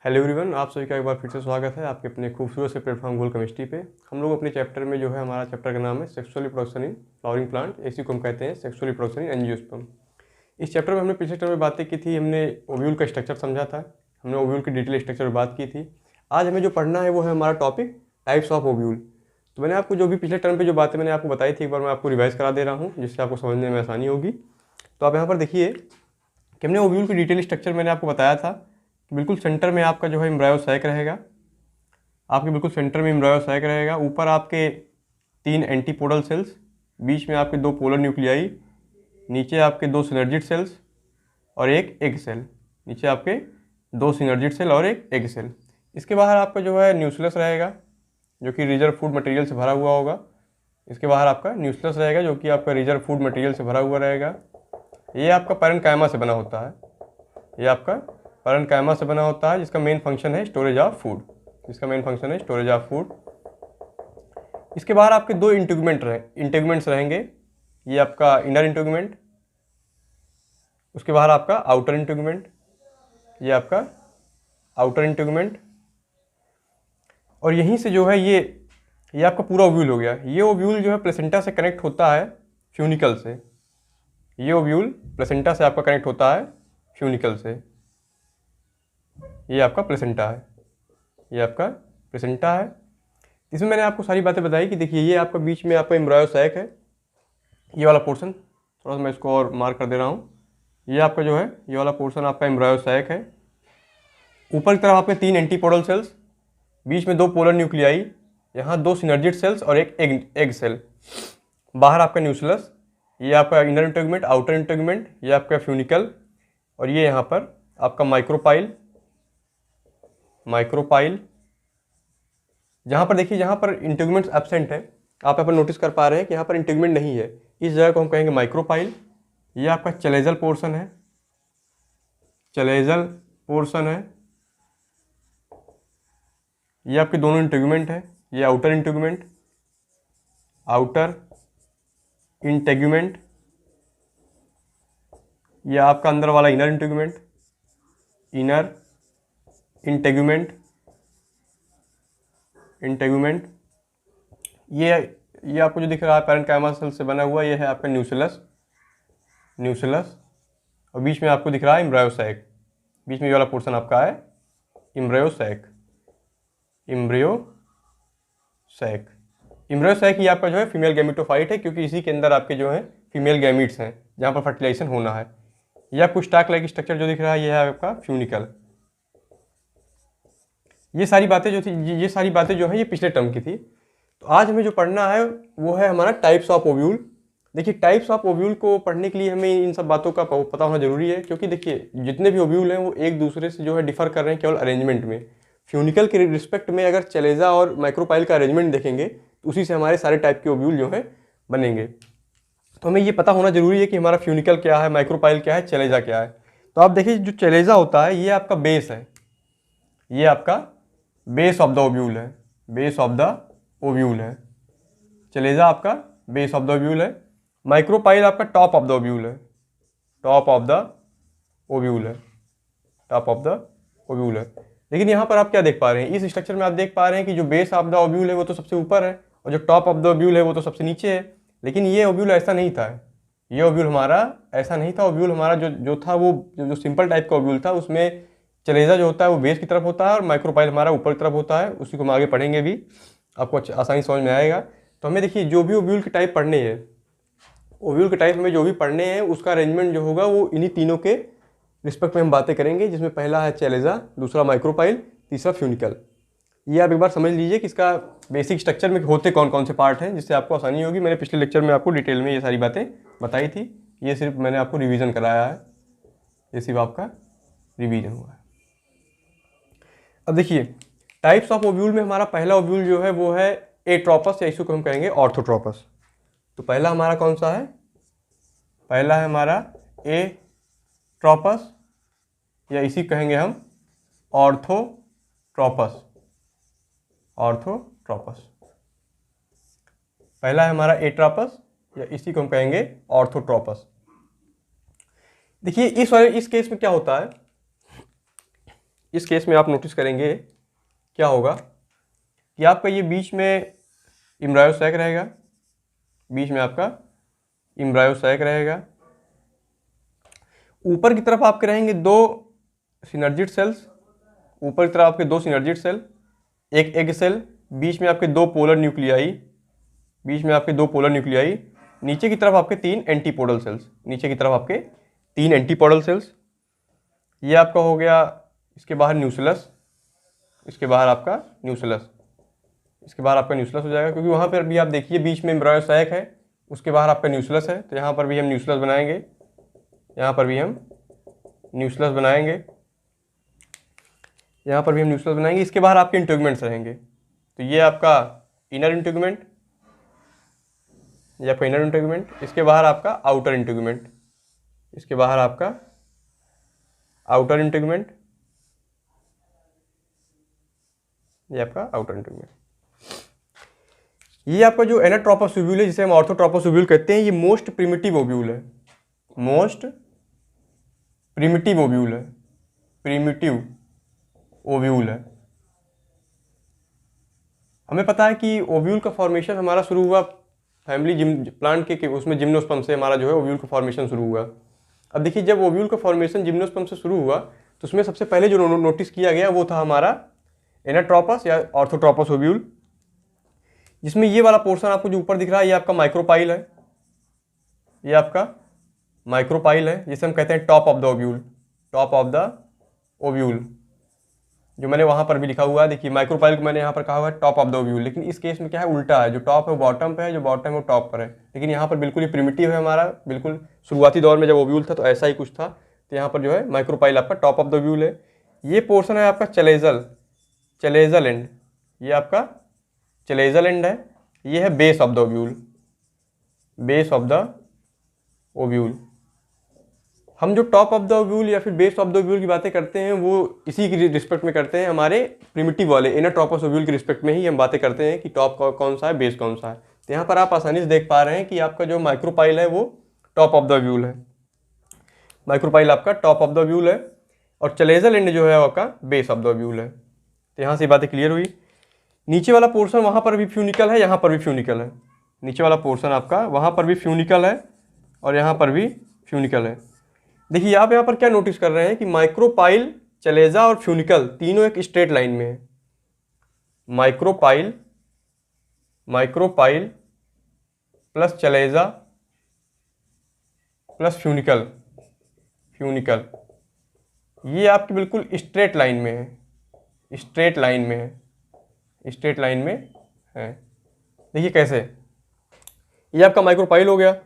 Hello everyone, आप सभी का एक बार फिर से स्वागत है आपके अपने खूबसूरत से प्लेटफॉर्म गोल केमिस्ट्री पे। हम लोग अपने चैप्टर में जो है, हमारा चैप्टर का नाम है sexual reproduction in flowering plant, इसी को हम कहते हैं सेक्सुअल रिप्रोडक्शन इन एंजियोस्पर्म। इस चैप्टर में हमने पिछले चैप्टर में बातें की थी, हमने ओव्यूल का स्ट्रक्चर समझा था, हमने ओव्यूल की डिटेल स्ट्रक्चर में बात की थी। आज हमें जो पढ़ना है वो है हमारा टॉपिक टाइप्स ऑफ ओव्यूल। तो मैंने आपको जो भी पिछले टर्म पर जो बातें मैंने आपको बताई थी, एक बार मैं आपको रिवाइज करा दे रहा हूँ, जिससे आपको समझने में आसानी होगी। तो आप यहाँ पर देखिए कि हमने ओव्यूल की डिटेल स्ट्रक्चर मैंने आपको बताया था। बिल्कुल सेंटर में आपका जो है एम्ब्रायो सैक रहेगा, आपके बिल्कुल सेंटर में एम्ब्रायो सैक रहेगा। ऊपर आपके 3 एंटीपोडल सेल्स, बीच में आपके 2 पोलर न्यूक्लियाई, नीचे आपके 2 सिनर्जिड सेल्स और एक एग सेल। नीचे आपके 2 सिनर्जिड सेल और एक एग सेल। इसके बाहर आपका जो है न्यूक्लियस रहेगा, जो कि रिजर्व फूड मटेरियल से भरा हुआ होगा। इसके बाहर आपका न्यूक्लियस रहेगा, जो कि आपका रिजर्व फूड मटेरियल से भरा हुआ रहेगा। ये आपका पैरेन्काइमा से बना होता है, ये आपका पैरेन्काइमा से बना होता है, जिसका मेन फंक्शन है स्टोरेज ऑफ फूड। इसका मेन फंक्शन है स्टोरेज ऑफ फूड। इसके बाहर आपके 2 इंटेगुमेंट्स रहेंगे। ये आपका इनर इंटेगुमेंट, उसके बाहर आपका आउटर इंटेगुमेंट, ये आपका आउटर इंटेगुमेंट। और यहीं से जो है ये आपका पूरा ओव्यूल हो गया। ये ओव्यूल जो है प्लेसेंटा से कनेक्ट होता है फ्यूनिकल से। ये ओव्यूल प्लेसेंटा से आपका कनेक्ट होता है फ्यूनिकल से। ये आपका प्लेसेंटा है, ये आपका प्लेसेंटा है। इसमें मैंने आपको सारी बातें बताई कि देखिए ये आपका बीच में आपका एम्ब्रायो सैक है, ये वाला पोर्शन, थोड़ा सा मैं इसको और मार्क कर दे रहा हूँ। ये आपका जो है ये वाला पोर्शन आपका एम्ब्रायो सैक है। ऊपर की तरफ आपके 3 एंटीपोडल सेल्स, बीच में 2 पोलर न्यूक्लियाई, यहाँ 2 सिनर्जिड सेल्स और एक एग सेल। बाहर आपका न्यूक्लियस, ये आपका इनर इंटेगुमेंट, आउटर इंटेगुमेंट, ये आपका फ्यूनिकल, और ये यहाँ पर आपका माइक्रोपाइल। जहाँ पर देखिए, जहाँ पर इंटेगुमेंट्स एब्सेंट है, आप यहाँ पर नोटिस कर पा रहे हैं कि यहाँ पर इंटेगुमेंट नहीं है, इस जगह को हम कहेंगे माइक्रोपाइल। ये आपका चलेजल पोर्शन है, चलेजल पोर्शन है। ये आपके दोनों इंटेगुमेंट है, ये आउटर इंटेगुमेंट, आउटर इंटेगुमेंट। ये आपका अंदर वाला inner integument, inner integument, integument. ये आपको जो दिख रहा है पैरेन्काइमा सेल से बना हुआ, ये है आपका न्यूक्लियस। और बीच में आपको दिख रहा है एम्ब्रायो सैक। बीच में ये वाला पोर्शन आपका है एम्ब्रायो सैक। ये आपका जो है फीमेल गैमेटोफाइट है, क्योंकि इसी के अंदर आपके जो है फीमेल गैमीट्स हैं, जहाँ पर फर्टिलाइजेशन होना है। ये आपको स्टाक लाइक स्ट्रक्चर जो दिख रहा है, ये है आपका फ्यूनिकल। ये सारी बातें जो हैं ये पिछले टर्म की थी। तो आज हमें जो पढ़ना है वो है हमारा टाइप्स ऑफ ओव्यूल। देखिए, टाइप्स ऑफ ओव्यूल को पढ़ने के लिए हमें इन सब बातों का पता होना जरूरी है, क्योंकि देखिए जितने भी ओव्यूल हैं वो एक दूसरे से जो है डिफर कर रहे हैं केवल अरेंजमेंट में। फ्यूनिकल के रिस्पेक्ट में अगर चलेजा और माइक्रोपाइल का अरेंजमेंट देखेंगे तो उसी से हमारे सारे टाइप के ओव्यूल जो है बनेंगे। तो हमें ये पता होना जरूरी है कि हमारा फ्यूनिकल क्या है, माइक्रोपाइल क्या है, चलेजा क्या है। तो आप देखिए, जो चलेजा होता है ये आपका बेस है, ये आपका बेस ऑफ द ओव्यूल है, बेस ऑफ द ओव्यूल है। चलेजा आपका बेस ऑफ द ओव्यूल है। माइक्रोपाइल आपका टॉप ऑफ द ओव्यूल है, टॉप ऑफ द ओव्यूल है, टॉप ऑफ द ओव्यूल है। लेकिन यहाँ पर आप क्या देख पा रहे हैं, इस स्ट्रक्चर में आप देख पा रहे हैं कि जो बेस ऑफ द ओव्यूल है वो तो सबसे ऊपर है, और जो टॉप ऑफ द ओव्यूल है वो तो सबसे नीचे है। लेकिन ये ओव्यूल ऐसा नहीं था, ये ओव्यूल हमारा ऐसा नहीं था। ओव्यूल हमारा जो था वो जो सिंपल टाइप का ओव्यूल था, उसमें चलेजा जो होता है वो बेस की तरफ होता है और माइक्रोपाइल हमारा ऊपर की तरफ होता है। उसी को हम आगे पढ़ेंगे भी, आपको आसानी समझ में आएगा। तो हमें देखिए जो भी ओव्यूल के टाइप पढ़ने हैं, ओव्यूल के टाइप हमें जो भी पढ़ने हैं उसका अरेंजमेंट जो होगा वो इन्हीं तीनों के रिस्पेक्ट में हम बातें करेंगे, जिसमें पहला है चलेजा, दूसरा माइक्रोपाइल, तीसरा फ्यूनिकल। ये आप एक बार समझ लीजिए कि इसका बेसिक स्ट्रक्चर में होते कौन कौन से पार्ट हैं, जिससे आपको आसानी होगी। मैंने पिछले लेक्चर में आपको डिटेल में ये सारी बातें बताई थी, ये सिर्फ मैंने आपको रिवीजन कराया है, ये सिर्फ आपका रिवीजन हुआ है। अब देखिए, टाइप्स ऑफ ओव्यूल में हमारा पहला ओव्यूल जो है वो है एट्रोपस, या इसको हम कहेंगे ऑर्थोट्रोपस। तो पहला हमारा कौन सा है, पहला है हमारा एट्रोपस, या इसी कहेंगे हम ऑर्थोट्रोपस। ऑर्थोट्रोपस पहला है हमारा एट्रोपस, या इसी को हम कहेंगे ऑर्थोट्रोपस। देखिए इस केस में क्या होता है इस केस में आप नोटिस करेंगे क्या होगा कि आपका ये बीच में एम्ब्रायोसैक रहेगा, बीच में आपका एम्ब्रायोसैक रहेगा। ऊपर की तरफ आपके रहेंगे 2 सिनर्जिड सेल्स, ऊपर की तरफ आपके 2 सिनर्जिड सेल, एक एग सेल, बीच में आपके 2 पोलर न्यूक्लियाई, बीच में आपके 2 पोलर न्यूक्लियाई, नीचे की तरफ आपके 3 एंटीपोडल सेल्स, नीचे की तरफ आपके 3 एंटीपोडल सेल्स। ये आपका हो गया, इसके बाहर न्यूक्लियस, इसके बाहर आपका न्यूक्लियस, इसके बाहर आपका न्यूक्लियस हो जाएगा, क्योंकि वहाँ पर भी आप देखिए बीच में एम्ब्रायोसैक है, उसके बाहर आपका न्यूक्लियस है, तो यहाँ पर भी हम न्यूक्लियस बनाएंगे, यहाँ पर भी हम न्यूक्लियस बनाएंगे, यहाँ पर भी हम न्यूक्लियस बनाएंगे। इसके बाहर आपके इंटीग्यूमेंट्स रहेंगे, तो ये आपका इनर इंटीग्यूमेंट, ये आपका इनर इंटीग्यूमेंट, इसके बाहर आपका आउटर इंटीग्यूमेंट, इसके बाहर आपका आउटर इंटीग्यूमेंट, ये आपका आउटर इंटीग्यूमेंट। ये आपका जो एनाट्रोपस ओव्यूल है, जिसे हम ऑर्थोट्रोपस ओव्यूल कहते हैं, ये मोस्ट प्रिमिटिव ओव्यूल है, मोस्ट प्रिमिटिव ओव्यूल है, प्रिमिटिव ओव्यूल है। हमें पता है कि ओव्यूल का फॉर्मेशन हमारा शुरू हुआ फैमिली प्लांट के उसमें जिम्नोस्पर्म से हमारा जो है ओव्यूल का फॉर्मेशन शुरू हुआ। अब देखिए जब ओव्यूल का फॉर्मेशन जिम्नोस्पर्म से शुरू हुआ तो उसमें सबसे पहले जो नोटिस किया गया वो था हमारा एनाट्रोपस या ऑर्थोट्रोपस ओव्यूल, जिसमें ये वाला पोर्शन आपको जो ऊपर दिख रहा है ये आपका माइक्रोपाइल है, ये आपका माइक्रोपाइल है, जिसे हम कहते हैं top of the ovule, top of the ovule, जो मैंने वहाँ पर भी लिखा हुआ है। देखिए माइक्रोपाइल को मैंने यहाँ पर कहा हुआ है टॉप ऑफ द ओव्यूल, लेकिन इस केस में क्या है, उल्टा है, जो टॉप है वो बॉटम पे है, जो बॉटम है वो टॉप पर है। लेकिन यहाँ पर बिल्कुल ही प्रिमिटिव है हमारा, बिल्कुल शुरुआती दौर में जब ओव्यूल था तो ऐसा ही कुछ था। तो यहाँ पर जो है माइक्रोपाइल आपका टॉप ऑफ द ओव्यूल है। ये पोर्शन है आपका चलेजल एंड, ये आपका चलेजल एंड है, ये है base of the ovule, base of the ovule. हम जो टॉप ऑफ द ओव्यूल या फिर बेस ऑफ द ओव्यूल की बातें करते हैं वो इसी की रिस्पेक्ट में करते हैं, हमारे प्रिमिटिव वाले एनाट्रोपस ओव्यूल की रिस्पेक्ट में ही हम बातें करते हैं कि टॉप कौन सा है, बेस कौन सा है। तो यहाँ पर आप आसानी से देख पा रहे हैं कि आपका जो माइक्रोपाइल है वो टॉप ऑफ द ओव्यूल है, माइक्रोपाइल आपका टॉप ऑफ द ओव्यूल है, और चलेजल एंड जो है आपका बेस ऑफ द ओव्यूल है। तो यहाँ से बातें क्लियर हुई। नीचे वाला पोर्शन वहाँ पर भी फ्यूनिकल है, यहाँ पर भी फ्यूनिकल है, नीचे वाला पोर्शन आपका वहाँ पर भी फ्यूनिकल है और यहाँ पर भी फ्यूनिकल है। देखिए आप यहाँ पर क्या नोटिस कर रहे हैं कि माइक्रोपाइल, चलेजा और फ्यूनिकल तीनों एक स्ट्रेट लाइन में है। माइक्रोपाइल प्लस चलेजा प्लस फ्यूनिकल, ये आपकी बिल्कुल स्ट्रेट लाइन में है, स्ट्रेट लाइन में है, स्ट्रेट लाइन में है। देखिए कैसे, ये आपका माइक्रोपाइल हो गया,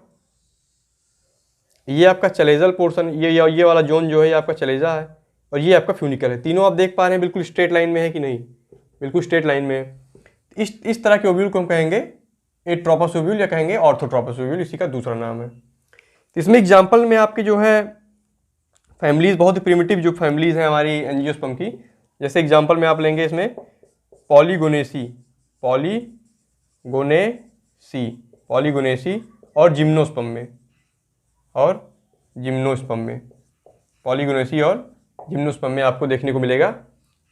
ये आपका चलेजल पोर्शन, ये वाला जोन जो है ये आपका चलेजा है, और ये आपका फ्यूनिकल है। तीनों आप देख पा रहे हैं बिल्कुल स्ट्रेट लाइन में है कि नहीं, बिल्कुल स्ट्रेट लाइन में है। इस तरह के ओव्यूल को हम कहेंगे एट्रोपस ओव्यूल या कहेंगे ऑर्थोट्रोपस ओव्यूल, इसी का दूसरा नाम है। तो इसमें एग्जाम्पल में आपके जो है फैमिलीज, बहुत ही प्रिमिटिव जो फैमिलीज हैं हमारी एंजियोस्पर्म की, जैसे एग्जाम्पल में आप लेंगे इसमें पॉलीगोनेसी और जिम्नोस्पर्म में, पॉलीगोनेसी और जिम्नोस्पर्म में आपको देखने को मिलेगा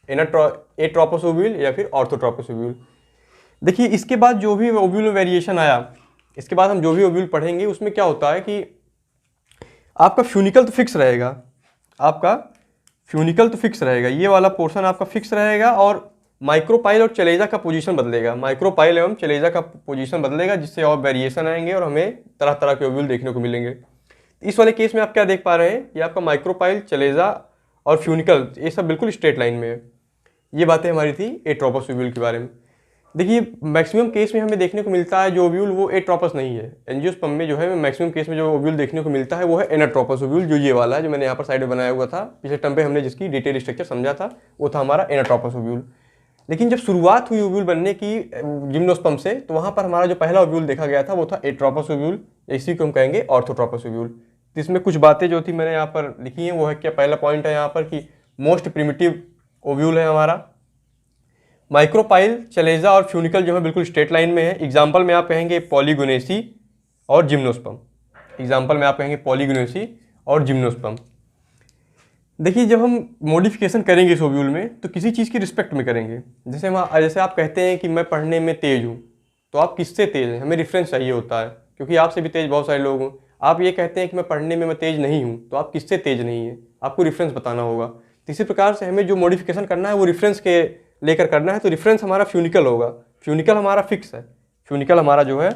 एट्रोपस ओव्यूल या फिर ऑर्थोट्रोपस ओव्यूल। देखिए इसके बाद जो भी ओव्यूल में वेरिएशन आया, इसके बाद हम जो भी ओव्यूल पढ़ेंगे उसमें क्या होता है कि आपका फ्यूनिकल तो फिक्स रहेगा, आपका फ्यूनिकल तो फिक्स रहेगा, ये वाला पोर्शन आपका फिक्स रहेगा, और माइक्रोपाइल और चलेजा का पोजीशन बदलेगा, माइक्रोपाइल एवं चलेजा का पोजीशन बदलेगा, जिससे और वेरिएशन आएंगे और हमें तरह तरह के ओव्यूल देखने को मिलेंगे। इस वाले केस में आप क्या देख पा रहे हैं, ये आपका माइक्रोपाइल, चलेजा और फ्यूनिकल ये सब बिल्कुल स्ट्रेट लाइन में है। ये बातें हमारी थी एट्रोपस ओव्यूल के बारे में। देखिए मैक्सिमम केस में हमें देखने को मिलता है जो ओव्यूल वो एट्रोपस नहीं है। एंजियोस्पर्म में जो है मैक्सिमम केस में जो ओव्यूल देखने को मिलता है वो है एनाट्रोपस ओव्यूल, जो ये वाला है जो मैंने यहाँ पर साइड में बनाया हुआ था। पिछले टर्म पे हमने जिसकी डिटेल स्ट्रक्चर समझा था वो था हमारा एनाट्रोपस ओव्यूल। लेकिन जब शुरुआत हुई ओव्यूल बनने की जिम्नोस्पर्म से, तो वहाँ पर हमारा जो पहला ओव्यूल देखा गया था वो था एट्रोपस ओव्यूल, इसी को हम कहेंगे ऑर्थोट्रोपस ओव्यूल। तो इसमें कुछ बातें जो थी मैंने यहाँ पर लिखी हैं, वो है क्या, पहला पॉइंट है यहाँ पर कि मोस्ट प्रिमिटिव ओव्यूल है हमारा। माइक्रोपाइल, चलेजा और फ्यूनिकल जो है बिल्कुल स्ट्रेट लाइन में है। एग्जाम्पल में आप कहेंगे पॉलीगोनेसी और जिम्नोस्पर्म, एग्जाम्पल में आप कहेंगे पॉलीगोनेसी और जिम्नोस्पर्म। देखिए जब हम मॉडिफिकेशन करेंगे इस ओव्यूल में तो किसी चीज़ की रिस्पेक्ट में करेंगे। जैसे आप कहते हैं कि मैं पढ़ने में तेज़ हूँ, तो आप किससे तेज़ हैं, हमें रेफरेंस चाहिए होता है, क्योंकि आपसे भी तेज़ बहुत सारे लोग हों। आप ये कहते हैं कि मैं पढ़ने में मैं तेज़ नहीं हूँ, तो आप किससे तेज़ नहीं हैं, आपको रेफरेंस बताना होगा। तो इसी प्रकार से हमें जो मॉडिफिकेशन करना है वो रेफरेंस के लेकर करना है। तो रेफरेंस हमारा फ्यूनिकल होगा, फ्यूनिकल हमारा फिक्स है, फ्यूनिकल हमारा जो है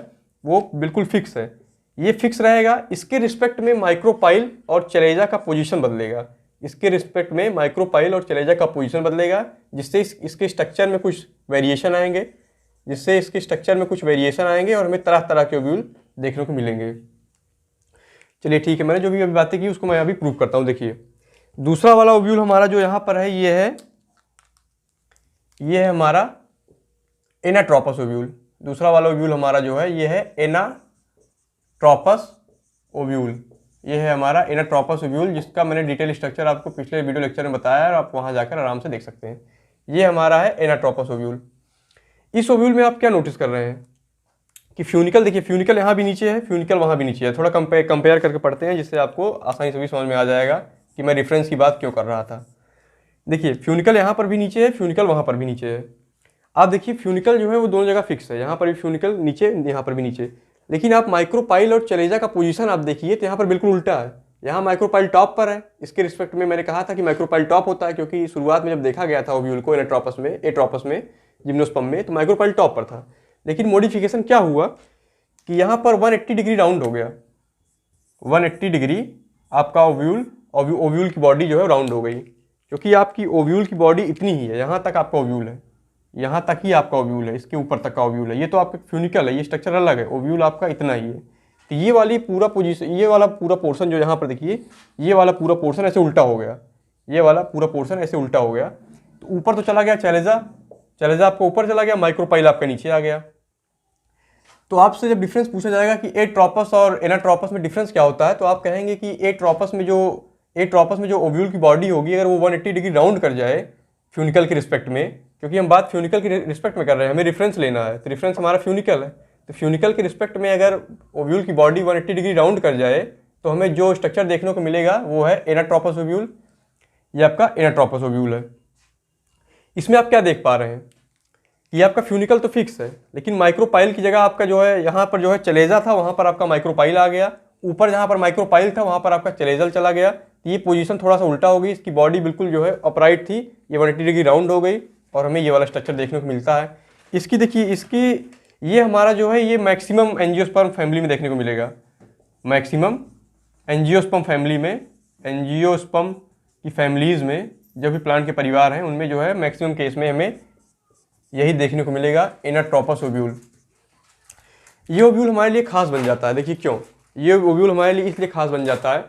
वो बिल्कुल फिक्स है, ये फिक्स रहेगा। इसके रिस्पेक्ट में माइक्रोपाइल और चलेजा का पोजीशन बदलेगा, इसके रिस्पेक्ट में माइक्रोपाइल और चलेजा का पोजीशन बदलेगा, जिससे इसके स्ट्रक्चर में कुछ वेरिएशन आएंगे, और हमें तरह तरह के ओव्यूल देखने को मिलेंगे। चलिए ठीक है, मैंने जो भी अभी बातें की उसको मैं अभी प्रूव करता हूँ। देखिए दूसरा वाला ओव्यूल हमारा जो यहाँ पर है ये है हमारा एनाट्रोपस ओव्यूल। दूसरा वाला ओव्यूल हमारा जो है ये है एनाट्रोपस ओव्यूल। ये है हमारा एनाट्रोपस ओव्यूल, जिसका मैंने डिटेल स्ट्रक्चर आपको पिछले वीडियो लेक्चर में बताया है और आप वहाँ जाकर आराम से देख सकते हैं। ये हमारा है एनाट्रोपस ओव्यूल। इस ओव्यूल में आप क्या नोटिस कर रहे हैं कि फ्यूनिकल, देखिए फ्यूनिकल यहाँ भी नीचे है, फ्यूनिकल वहाँ भी नीचे है। थोड़ा कंपेयर करके पढ़ते हैं, जिससे आपको आसानी से भी समझ में आ जाएगा कि मैं रेफरेंस की बात क्यों कर रहा था। देखिए फ्यूनिकल यहाँ पर भी नीचे है, फ्यूनिकल वहाँ पर भी नीचे है। आप देखिए फ्यूनिकल जो है वो दोनों जगह फिक्स है, यहाँ पर भी फ्यूनिकल नीचे, यहाँ पर भी नीचे। लेकिन आप माइक्रोपाइल और चलेजा का पोजीशन आप देखिए तो यहाँ पर बिल्कुल उल्टा है। यहाँ माइक्रोपाइल टॉप पर है। इसके रिस्पेक्ट में मैंने कहा था कि माइक्रोपाइल टॉप होता है, क्योंकि शुरुआत में जब देखा गया था ओव्यूल को एनाट्रोपस में जिम्नोस्पर्म में, तो माइक्रोपाइल टॉप पर था। लेकिन मॉडिफिकेशन क्या हुआ कि यहाँ पर 180 डिग्री राउंड हो गया, 180 डिग्री आपका ओव्यूल की बॉडी जो है राउंड हो गई, क्योंकि आपकी ओव्यूल की बॉडी इतनी ही है, यहाँ तक आपका ओव्यूल है, यहाँ तक ही आपका ओव्यूल है, इसके ऊपर तक का ओव्यूल है। ये तो आपका फ्यूनिकल है, ये स्ट्रक्चर अलग है, ओव्यूल आपका इतना ही है। तो ये वाली पूरा पोजीशन, ये वाला पूरा पोर्शन जो यहाँ पर देखिए, ये वाला पूरा पोर्शन ऐसे उल्टा हो गया, ये वाला पूरा पोर्शन ऐसे उल्टा हो गया। तो ऊपर तो चला गया चलेजा आपका ऊपर चला गया, माइक्रोपाइल आपका नीचे आ गया। तो आपसे जब डिफरेंस पूछा जाएगा कि एट्रोपस और एनाट्रोपस में डिफरेंस क्या होता है, तो आप कहेंगे कि एट्रोपस में जो ओव्यूल की बॉडी होगी, अगर वो 180 डिग्री राउंड कर जाए फ्यूनिकल के रिस्पेक्ट में, क्योंकि हम बात फ्यूनिकल के रिस्पेक्ट में कर रहे हैं, हमें रेफरेंस लेना है, तो रेफरेंस हमारा फ्यूनिकल है। तो फ्यूनिकल के रिस्पेक्ट में अगर ओव्यूल की बॉडी 180 डिग्री राउंड कर जाए, तो हमें जो स्ट्रक्चर देखने को मिलेगा वो है एनाट्रोपस ओव्यूल। ये आपका एनाट्रोपस ओव्यूल है। इसमें आप क्या देख पा रहे हैं, ये आपका फ्यूनिकल तो फिक्स है, लेकिन माइक्रोपाइल की जगह आपका जो है यहाँ पर जो है चलेजा था, वहाँ पर आपका माइक्रोपाइल आ गया। ऊपर जहाँ पर माइक्रोपाइल था वहाँ पर आपका चलेजल चला गया। ये पोजीशन थोड़ा सा उल्टा हो गई, इसकी बॉडी बिल्कुल जो है अपराइट थी, ये 180 डिग्री राउंड हो गई और हमें ये वाला स्ट्रक्चर देखने को मिलता है। इसकी देखिए ये हमारा जो है ये मैक्सिमम एंजियोस्पर्म फैमिली में देखने को मिलेगा। मैक्सिमम एंजियोस्पर्म फैमिली में, एंजियोस्पर्म की फैमिलीज़ में जो भी प्लांट के परिवार हैं उनमें जो है मैक्सिमम केस में हमें यही देखने को मिलेगा, एनाट्रोपस ओव्यूल। ये ओव्यूल हमारे लिए खास बन जाता है। देखिए क्यों ये ओव्यूल हमारे लिए इसलिए खास बन जाता है,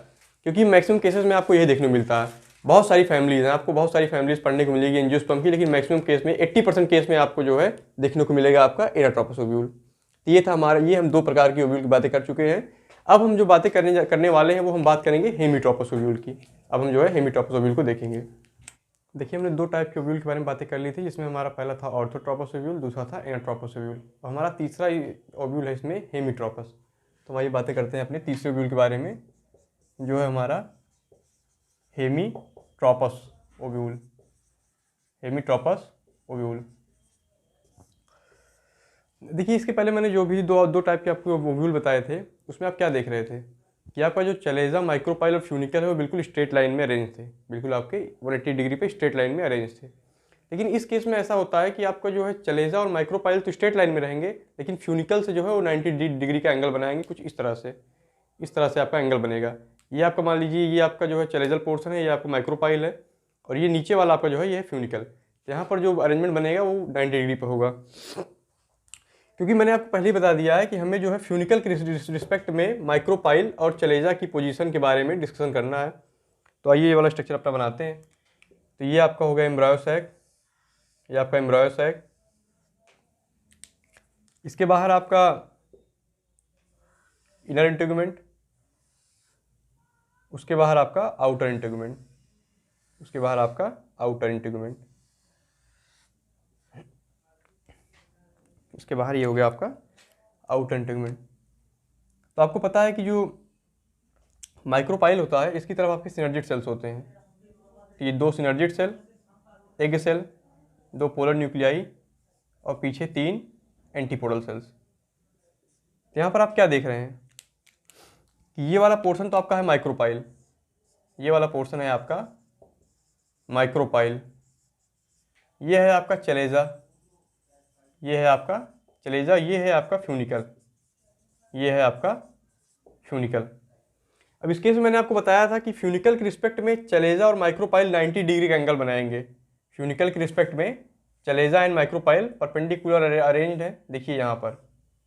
क्योंकि मैक्सिमम केसेस में आपको यही देखने को मिलता है। बहुत सारी फैमिलीज हैं, आपको बहुत सारी फैमिलीज पढ़ने को मिलेगी एंजियोस्पर्म की, लेकिन मैक्सिमम केस में 80% केस में आपको जो है देखने को मिलेगा आपका एनाट्रोपस ओव्यूल। ये था हमारा, ये हम दो प्रकार की ओव्यूल की बातें कर चुके हैं। अब हम जो बातें करने वाले हैं वो हम बात करेंगे हेमीट्रोपस ओव्यूल की। अब हम जो है हेमीट्रोपस ओव्यूल को देखेंगे। देखिए हमने दो टाइप के ओव्यूल के बारे में बातें कर ली थी, जिसमें हमारा पहला था ऑर्थोट्रोपस ओव्यूल, दूसरा था एनाट्रोपस ओव्यूल। और हमारा तीसरा ओव्यूल है इसमें हेमीट्रोपस। तो हमारी बातें करते हैं अपने तीसरे ओव्यूल के बारे में, जो है हमारा हेमीट्रोपस ओव्यूल। हेमीट्रोपस ओव्यूल, देखिए इसके पहले मैंने जो भी दो टाइप के आपको ओव्यूल बताए थे, उसमें आप क्या देख रहे थे कि आपका जो चलेजा, माइक्रोपाइल और फ्यूनिकल है वो बिल्कुल स्ट्रेट लाइन में अरेंज थे, बिल्कुल आपके 180 डिग्री पे स्ट्रेट लाइन में अरेंज थे। लेकिन इस केस में ऐसा होता है कि आपका जो है चलेजा और माइक्रोपाइल तो स्ट्रेट लाइन में रहेंगे, लेकिन फ्यूनिकल से जो है वो 90 डिग्री का एंगल बनाएंगे, कुछ इस तरह से आपका एंगल बनेगा। ये आपका मान लीजिए ये आपका जो है चलेजल पोर्शन है, ये आपका माइक्रोपाइल है, और ये नीचे वाला आपका जो है ये है फ्यूनिकल। यहाँ पर जो अरेंजमेंट बनेगा वो 90 डिग्री पर होगा, क्योंकि मैंने आपको पहले ही बता दिया है कि हमें जो है फ्यूनिकल के रिस्पेक्ट में माइक्रोपाइल और चलेजा की पोजीशन के बारे में डिस्कशन करना है। तो आइए ये वाला स्ट्रक्चर अपना बनाते हैं। तो ये आपका हो गया एम्ब्रायो सैक, ये आपका एम्ब्रायो सैक, इसके बाहर आपका इनर इंटेगुमेंट, उसके बाहर आपका आउटर इंटेगुमेंट, उसके बाहर आपका आउटर इंटेगुमेंट, इसके बाहर ये हो गया आपका आउटर इंटेगुमेंट। तो आपको पता है कि जो माइक्रोपाइल होता है इसकी तरफ आपके सिनर्जिड सेल्स होते हैं, तो ये 2 synergid cell, egg cell, 2 polar nuclei और पीछे 3 एंटीपोडल सेल्स। तो यहाँ पर आप क्या देख रहे हैं कि ये वाला पोर्शन तो आपका है माइक्रोपाइल, ये वाला पोर्शन है आपका माइक्रोपाइल, ये है आपका चलेजा, ये है आपका चलेजा, ये है आपका फ्यूनिकल, ये है आपका फ्यूनिकल। अब इस केस में मैंने आपको बताया था कि फ्यूनिकल के रिस्पेक्ट में चलेजा और माइक्रोपाइल 90 डिग्री का एंगल बनाएंगे। फ्यूनिकल के रिस्पेक्ट में चलेजा एंड माइक्रोपाइल परपेंडिकुलर अरेंज्ड है। देखिए यहाँ पर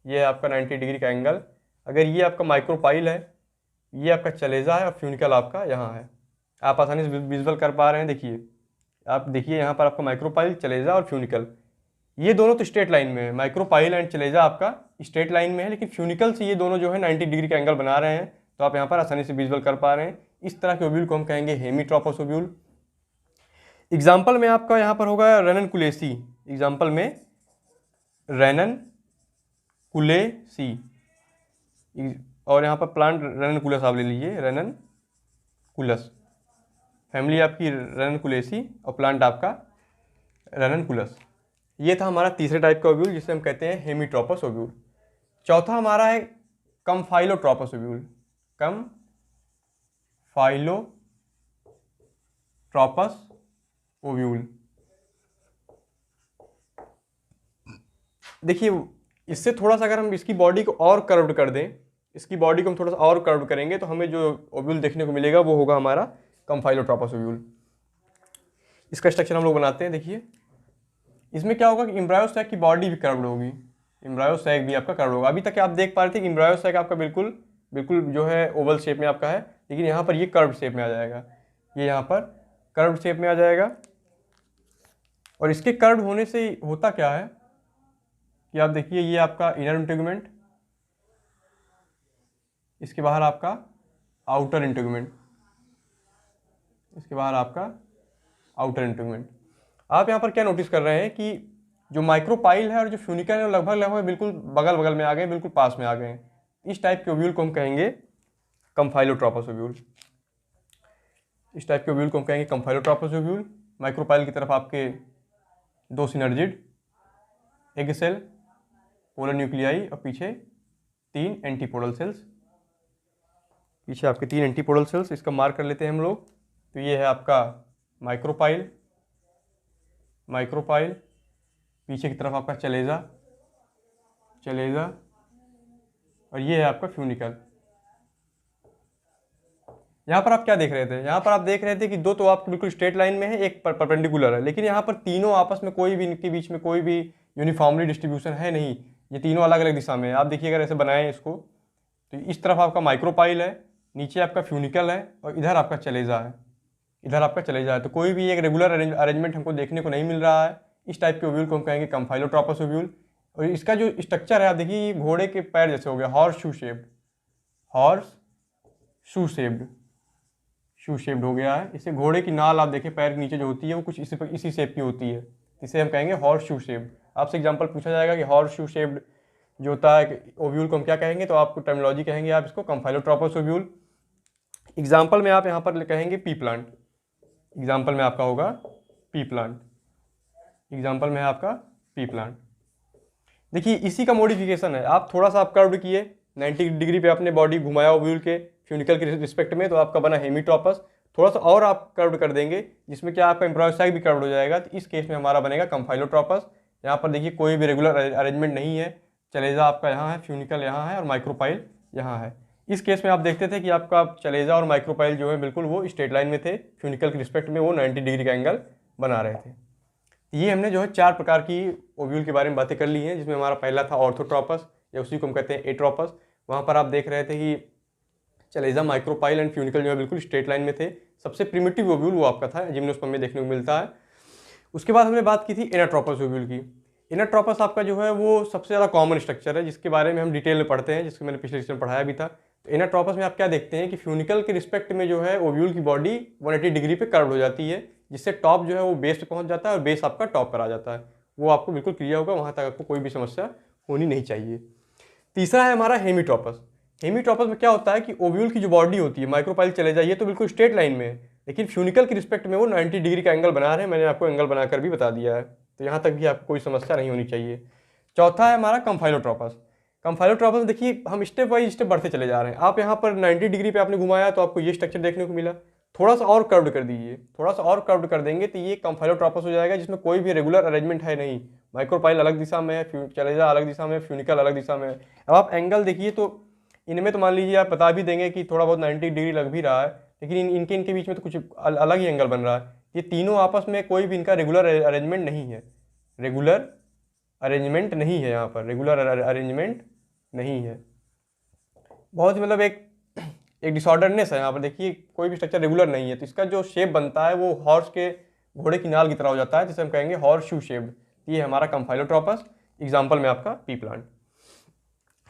ये है आपका 90 डिग्री का एंगल। अगर ये आपका माइक्रोपाइल है, ये आपका चलेजा है और फ्यूनिकल आपका यहाँ है। आप आसानी से विजुअल कर पा रहे हैं। देखिए आप देखिए यहाँ पर आपका माइक्रोपाइल, चलेजा और फ्यूनिकल, ये दोनों तो स्ट्रेट लाइन में है। माइक्रोपाइल एंड चलेजा आपका स्ट्रेट लाइन में है, लेकिन फ्यूनिकल से ये दोनों जो है 90 डिग्री का एंगल बना रहे हैं। तो आप यहाँ पर आसानी से विजुअल कर पा रहे हैं। इस तरह के ओव्यूल को हम कहेंगे हेमीट्रोपस ओव्यूल। एग्जाम्पल में आपका यहाँ पर होगा रेननकुलेसी। एग्जाम्पल में रेननकुलेसी, और यहाँ पर प्लांट रेननकुलस आप ले लीजिए, रेननकुलस, फैमिली आपकी रेननकुलेसी और प्लांट आपका रेननकुलस। ये था हमारा तीसरे टाइप का ओव्यूल जिसे हम कहते हैं हेमीट्रोपस ओव्यूल। चौथा हमारा है कम्फाइलोट्रोपस ओव्यूल। कम्फाइलोट्रोपस ओव्यूल। देखिए इससे थोड़ा सा अगर हम इसकी बॉडी को और कर्व्ड कर दें, इसकी बॉडी को हम थोड़ा सा और कर्व्ड करेंगे तो हमें जो ओव्यूल देखने को मिलेगा वो होगा हमारा कम्फाइलोट्रोपस ओव्यूल। इसका स्ट्रक्चर हम लोग बनाते हैं। देखिए इसमें क्या होगा कि एम्ब्रायो सैक की बॉडी भी कर्व्ड होगी, एम्ब्रायो सैक भी आपका कर्व्ड होगा। अभी तक आप देख पा रहे थे कि एम्ब्रायो सैक आपका बिल्कुल जो है ओवल शेप में आपका है, लेकिन यहाँ पर ये कर्व्ड शेप में आ जाएगा, ये यहाँ पर कर्व्ड शेप में आ जाएगा। और इसके कर्व्ड होने से होता क्या है कि आप देखिए ये आपका इनर इंटीग्यूमेंट, इसके बाहर आपका आउटर इंटीग्यूमेंट, इसके बाहर आपका आउटर इंटीग्यूमेंट। आप यहाँ पर क्या नोटिस कर रहे हैं कि जो माइक्रोपाइल है और जो फ्यूनिकल है लगभग बिल्कुल बगल बगल में आ गए, बिल्कुल पास में आ गए। इस टाइप के ओव्यूल को हम कहेंगे कम्फाइलोट्रोपस ओव्यूल। इस टाइप के ओव्यूल को हम कहेंगे कम्फाइलोट्रोपस ओव्यूल। माइक्रोपाइल की तरफ आपके 2 synergid, egg cell, polar nuclei और पीछे 3 एंटीपोडल सेल्स, पीछे आपके 3 एंटीपोडल सेल्स। इसका मार्क कर लेते हैं हम लोग। तो ये है आपका माइक्रोपाइल, माइक्रोपाइल, पीछे की तरफ आपका चलेजा, चलेजा, और ये है आपका फ्यूनिकल। यहाँ पर आप क्या देख रहे थे, यहाँ पर आप देख रहे थे कि 2 तो आपके बिल्कुल स्ट्रेट लाइन में है, एक परपेंडिकुलर है, लेकिन यहाँ पर तीनों आपस में कोई भी, इनके बीच में कोई भी यूनिफॉर्मली डिस्ट्रीब्यूशन है नहीं। ये तीनों अलग अलग दिशा में है। आप देखिए अगर ऐसे बनाएं इसको तो इस तरफ आपका माइक्रोपाइल है, नीचे आपका फ्यूनिकल है और इधर आपका चलेजा है, इधर आपका चलेजा है। तो कोई भी एक रेगुलर अरेंजमेंट हमको देखने को नहीं मिल रहा है। इस टाइप के ओव्यूल को हम कहेंगे कम्फाइलोट्रोपस ओव्यूल। और इसका जो स्ट्रक्चर है आप देखिए ये घोड़े के पैर जैसे हो गया, horseshoe shaped, horseshoe shaped, shoe shaped हो गया है। इसे घोड़े की नाल आप देखिए पैर के नीचे जो होती है वो कुछ इसी शेप की होती है, इसे हम कहेंगे हॉर्स शू शेप्ड। आपसे एग्जांपल पूछा जाएगा कि हॉर्स शू शेप्ड जो होता है ओव्यूल को हम क्या कहेंगे, तो आपको टर्मिनोलॉजी कहेंगे आप इसको कम्फाइलोट्रोपस ओव्यूल। एग्जाम्पल में आप यहाँ पर कहेंगे पी प्लांट। एग्जाम्पल में आपका होगा पी प्लांट, एग्जाम्पल में है आपका पी प्लांट। देखिए इसी का मॉडिफिकेशन है। आप थोड़ा सा आप कर्व्ड किए, 90 डिग्री पे आपने बॉडी घुमाया ओव्यूल के फ्यूनिकल के रिस्पेक्ट में, तो आपका बना हेमीट्रोपस। थोड़ा सा और आप कर्व्ड कर देंगे जिसमें क्या आपका एम्ब्रायो सैक भी कर्व्ड हो जाएगा, तो इस केस में हमारा बनेगा कम्फाइलोट्रोपस। यहाँ पर देखिए कोई भी रेगुलर अरेंजमेंट नहीं है, चलेजा आपका यहाँ है, फ्यूनिकल यहाँ है और माइक्रोपाइल यहाँ है। इस केस में आप देखते थे कि आपका चलेजा और माइक्रोपाइल जो है बिल्कुल वो स्ट्रेट लाइन में थे, फ्यूनिकल के रिस्पेक्ट में वो 90 डिग्री का एंगल बना रहे थे। ये हमने जो है 4 प्रकार की ओव्यूल के बारे में बातें कर ली हैं, जिसमें हमारा पहला था ऑर्थोट्रोपस या उसी को हम कहते हैं एट्रोपस। वहाँ पर आप देख रहे थे कि चलेजा, माइक्रोपाइल एंड फ्यूनिकल जो है बिल्कुल स्ट्रेट लाइन में थे। सबसे प्रिमिटिव ओव्यूल वो आपका था, जिम्नोस्पर्म में देखने को मिलता है। उसके बाद हमने बात की थी इनरट्रोपस ओव्यूल की। इनरट्रोपस आपका जो है वो सबसे ज़्यादा कॉमन स्ट्रक्चर है, जिसके बारे में हम डिटेल में पढ़ते हैं, जिसको मैंने पिछले लेक्चर में पढ़ाया भी था। तो इनरट्रोपस में आप क्या देखते हैं कि फ्यूनिकल के रिस्पेक्ट में जो है ओव्यूल की बॉडी 180 डिग्री पे कर्व हो जाती है, जिससे टॉप जो है वो बेस पे पहुंच जाता है और बेस आपका टॉप पर आ जाता है। वो आपको बिल्कुल क्लियर होगा, वहाँ तक आपको कोई भी समस्या होनी नहीं चाहिए। तीसरा है हमारा हेमीट्रोपस। हेमीट्रोपस में क्या होता है कि ओव्यूल की जो बॉडी होती है, माइक्रोपाइल चले जाइए तो बिल्कुल स्ट्रेट लाइन में है, लेकिन फ्यूनिकल की रिस्पेक्ट में वो 90 डिग्री का एंगल बना रहे हैं, मैंने आपको एंगल बनाकर भी बता दिया है, तो यहाँ तक भी आपको कोई समस्या नहीं होनी चाहिए। चौथा है हमारा कम्फाइलोट्रोपस। कम्फाइलोट्रोपस देखिए हम स्टेप बाई स्टेप बढ़ते चले जा रहे हैं। आप यहाँ पर 90 डिग्री पे आपने घुमाया तो आपको ये स्ट्रक्चर देखने को मिला, थोड़ा सा और कर्व्ड कर दीजिए, थोड़ा सा और कर्व्ड कर देंगे तो ये कम्फाइलोट्रोपस हो जाएगा, जिसमें कोई भी रेगुलर अरेंजमेंट है नहीं। माइक्रोपाइल अलग दिशा में है, चलेजा अलग दिशा में है, फ्यूनिकल अलग दिशा में है। अब आप एंगल देखिए तो इनमें तो मान लीजिए आप बता भी देंगे कि थोड़ा बहुत 90 डिग्री लग भी रहा है, लेकिन इनके बीच में तो कुछ अलग ही एंगल बन रहा है। ये तीनों आपस में कोई भी इनका रेगुलर अरेंजमेंट नहीं है, रेगुलर अरेंजमेंट नहीं है, यहाँ पर रेगुलर अरेंजमेंट नहीं है। बहुत ही मतलब एक डिसऑर्डरनेस है यहाँ पर। देखिए कोई भी स्ट्रक्चर रेगुलर नहीं है, तो इसका जो शेप बनता है वो हॉर्स के घोड़े की नाल की तरह हो जाता है, जिसे हम कहेंगे हॉर्स शू शेप्ड। ये हमारा कम्फाइलोट्रोपस, एग्जाम्पल में आपका पी प्लांट।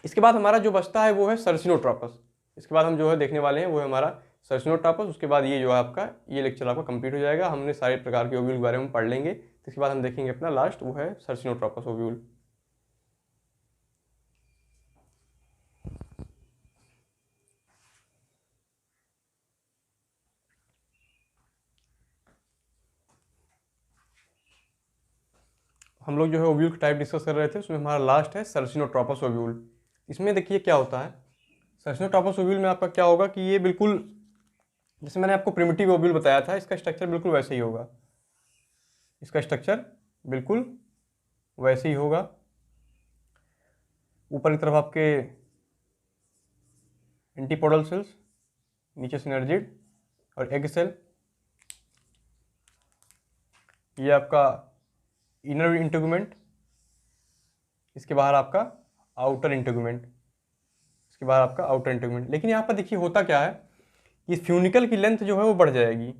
इसके बाद हमारा जो बचता है वो है सर्सिनोट्रोपस। इसके बाद हम जो है देखने वाले हैं वो है हमारा सर्सिनोट्रोपस। उसके बाद ये जो है आपका ये लेक्चर आपका कंप्लीट हो जाएगा, हमने सारे प्रकार के ओव्यूल के बारे में पढ़ लेंगे। इसके बाद हम देखेंगे अपना लास्ट वो है सर्सिनोट्रोपस ओव्यूल। हम लोग जो है ओव्यूल का टाइप डिस्कस कर रहे थे, उसमें हमारा लास्ट है सर्सिनोट्रोपस ओव्यूल। इसमें देखिए क्या होता है, सर्सिनोट्रोपस ओव्यूल में आपका क्या होगा कि ये बिल्कुल जैसे मैंने आपको प्रिमिटिव ओव्यूल बताया था, इसका स्ट्रक्चर बिल्कुल वैसे ही होगा। इसका स्ट्रक्चर बिल्कुल वैसे ही होगा। ऊपर की तरफ आपके एंटीपोडल सेल्स, नीचे सिनर्जिड और एग सेल। ये आपका इनर इंटेगुमेंट, इसके बाहर आपका आउटर इंटेगुमेंट, इसके बाहर आपका आउटर इंटेगुमेंट। लेकिन यहाँ पर देखिए होता क्या है कि फ्यूनिकल की लेंथ जो है वो बढ़ जाएगी,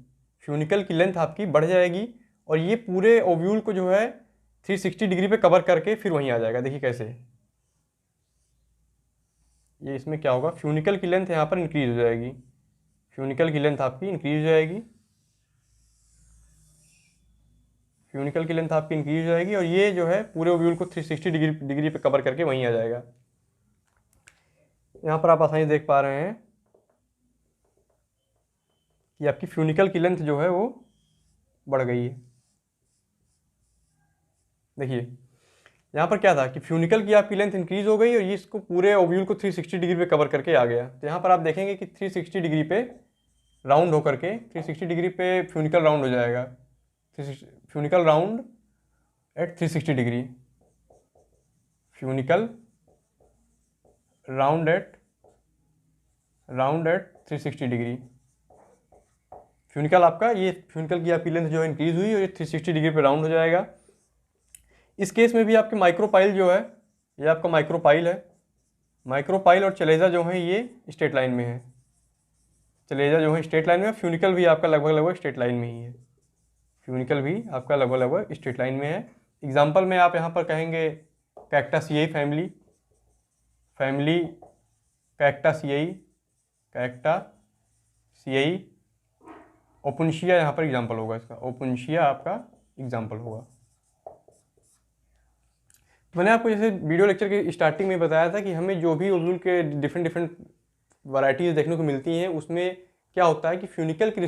फ्यूनिकल की लेंथ आपकी बढ़ जाएगी और ये पूरे ओव्यूल को जो है 360 डिग्री पे कवर करके फिर वहीं आ जाएगा। देखिए कैसे, ये इसमें क्या होगा, फ्यूनिकल की लेंथ यहाँ पर इंक्रीज हो जाएगी, फ्यूनिकल की लेंथ आपकी इंक्रीज हो जाएगी, फ्यूनिकल की लेंथ आपकी इंक्रीज हो जाएगी और ये जो है पूरे ओव्यूल को 360 डिग्री पे कवर करके वहीं आ जाएगा। यहाँ पर आप आसानी से देख पा रहे हैं कि आपकी फ्यूनिकल की लेंथ जो है वो बढ़ गई है। देखिए यहाँ पर क्या था कि फ्यूनिकल की आपकी लेंथ इंक्रीज हो गई और ये इसको पूरे ओव्यूल को 360 डिग्री पे कवर करके आ गया। तो यहाँ पर आप देखेंगे कि 360 डिग्री पे राउंड होकर के 360 डिग्री पे फ्यूनिकल राउंड हो जाएगा, funicle round at 360 degree, funicle round at 360 degree. Funicle आपका ये फ्यूनिकल की आपकी लेंथ जो है इंक्रीज हुई और ये 360 डिग्री पे राउंड हो जाएगा। इस केस में भी आपके माइक्रोपाइल जो है ये आपका माइक्रोपाइल है, माइक्रोपाइल और चलेजा जो है ये स्ट्रेट लाइन में है, चलेजा जो है स्ट्रेट लाइन में है, फ्यूनिकल भी आपका लगभग स्ट्रेट लाइन में ही है, फ्यूनिकल भी आपका लगभग स्ट्रेट लाइन में है। एग्जाम्पल में आप यहाँ पर कहेंगे कैक्टासियाई फैमिली, कैक्टासियाई, ओपुन्शिया यहाँ पर एग्जाम्पल होगा, इसका ओपुन्शिया आपका एग्जाम्पल होगा। मैंने आपको जैसे वीडियो लेक्चर के स्टार्टिंग में बताया था कि हमें जो भी ओव्यूल के डिफरेंट वैरायटीज़ देखने को मिलती हैं उसमें क्या होता है कि फ्यूनिकल की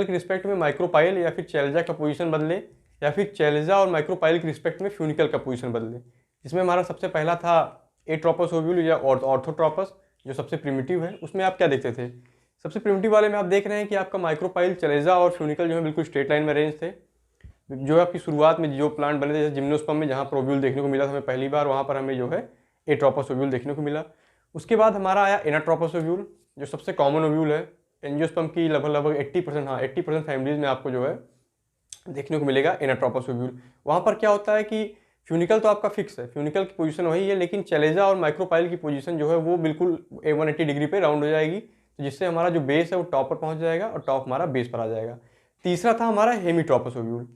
रिस्पेक्ट में माइक्रोपाइल या फिर चैलेजा का पोजीशन बदले या फिर चैलेजा और माइक्रोपाइल की रिस्पेक्ट में फ्यूनिकल का पोजीशन बदले। इसमें हमारा सबसे पहला था एट्रोपस ओव्यूल या ऑर्थोट्रोपस, जो सबसे प्रिमिटिव है। उसमें आप क्या देखते थे, सबसे प्रिमिटिव वाले में आप देख रहे हैं कि आपका माइक्रोपाइल, चलेजा और फ्यूनिकल जो है बिल्कुल स्ट्रेट लाइन में अरेंज थे। जो आपकी शुरुआत में जो प्लांट बने थे जैसे जिम्नोस्पर्म में, जहाँ पर ओव्यूल देखने को मिला था हमें पहली बार, वहाँ पर हमें जो है एट्रोपस ओव्यूल देखने को मिला। उसके बाद हमारा आया एनाट्रोपस ओव्यूल, जो सबसे कॉमन ओव्यूल है। एंजियोस्पर्म की लगभग 80% फैमिलीज में आपको जो है देखने को मिलेगा एनाट्रोपस ओव्यूल। वहाँ पर क्या होता है कि फ्यूनिकल तो आपका फिक्स है, फ्यूनिकल की पोजीशन वही है, लेकिन चलेजा और माइक्रोपाइल की पोजीशन जो है वो बिल्कुल 180 डिग्री पे राउंड हो जाएगी, तो जिससे हमारा जो बेस है वो टॉप पर पहुँच जाएगा और टॉप हमारा बेस पर आ जाएगा। तीसरा था हमारा हेमीट्रोपस ओव्यूल।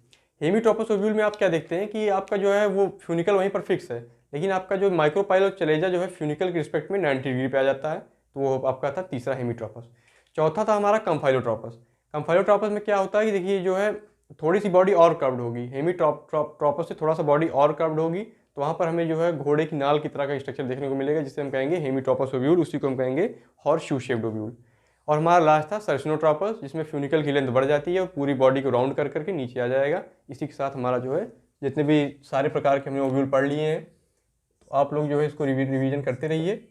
हेमीट्रोपस ओव्यूल में आप क्या देखते हैं कि आपका जो है वो फ्यूनिकल वहीं पर फिक्स है, लेकिन आपका जो माइक्रोपाइल और चलेजा जो है फ्यूनिकल के रिस्पेक्ट में 90 डिग्री पे आ जाता है, तो वो आपका था तीसरा हेमीट्रोपस। चौथा था हमारा कम्फाइलोट्रोपस। कम्फाइलोट्रोपस में क्या होता है कि देखिए जो है थोड़ी सी बॉडी और कर्व्ड होगी, हेमीट्रोपस से थोड़ा सा बॉडी और कर्व्ड होगी, तो वहाँ पर हमें जो है घोड़े की नाल की तरह का स्ट्रक्चर देखने को मिलेगा, जिसे हम कहेंगे हेमीट्रोपस ओव्यूल, उसी को हम कहेंगे हॉर्स शू शेप्ड ओव्यूल। और हमारा लास्ट था सर्सिनोट्रॉपस, जिसमें फ्यूनिकल की लेंथ बढ़ जाती है और पूरी बॉडी को राउंड कर करके नीचे आ जाएगा। इसी के साथ हमारा जो है जितने भी सारे प्रकार के हमने ओव्यूल पढ़ लिए हैं, तो आप लोग जो है इसको रिवीजन करते रहिए।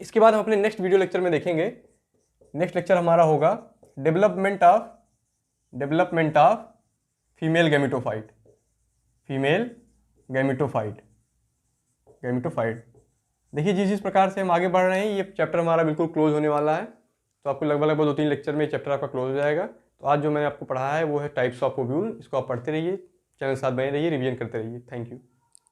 इसके बाद हम अपने नेक्स्ट वीडियो लेक्चर में देखेंगे। नेक्स्ट लेक्चर हमारा होगा डेवलपमेंट ऑफ फीमेल गैमेटोफाइट। देखिए जिस प्रकार से हम आगे बढ़ रहे हैं, ये चैप्टर हमारा बिल्कुल क्लोज होने वाला है। तो आपको लगभग 2-3 लेक्चर में चैप्टर आपका क्लोज हो जाएगा। तो आज जो मैंने आपको पढ़ाया है वो है टाइप्स ऑफ ओव्यूल। इसको आप पढ़ते रहिए, चैनल के साथ बने रहिए, रिवीजन करते रहिए। Thank you.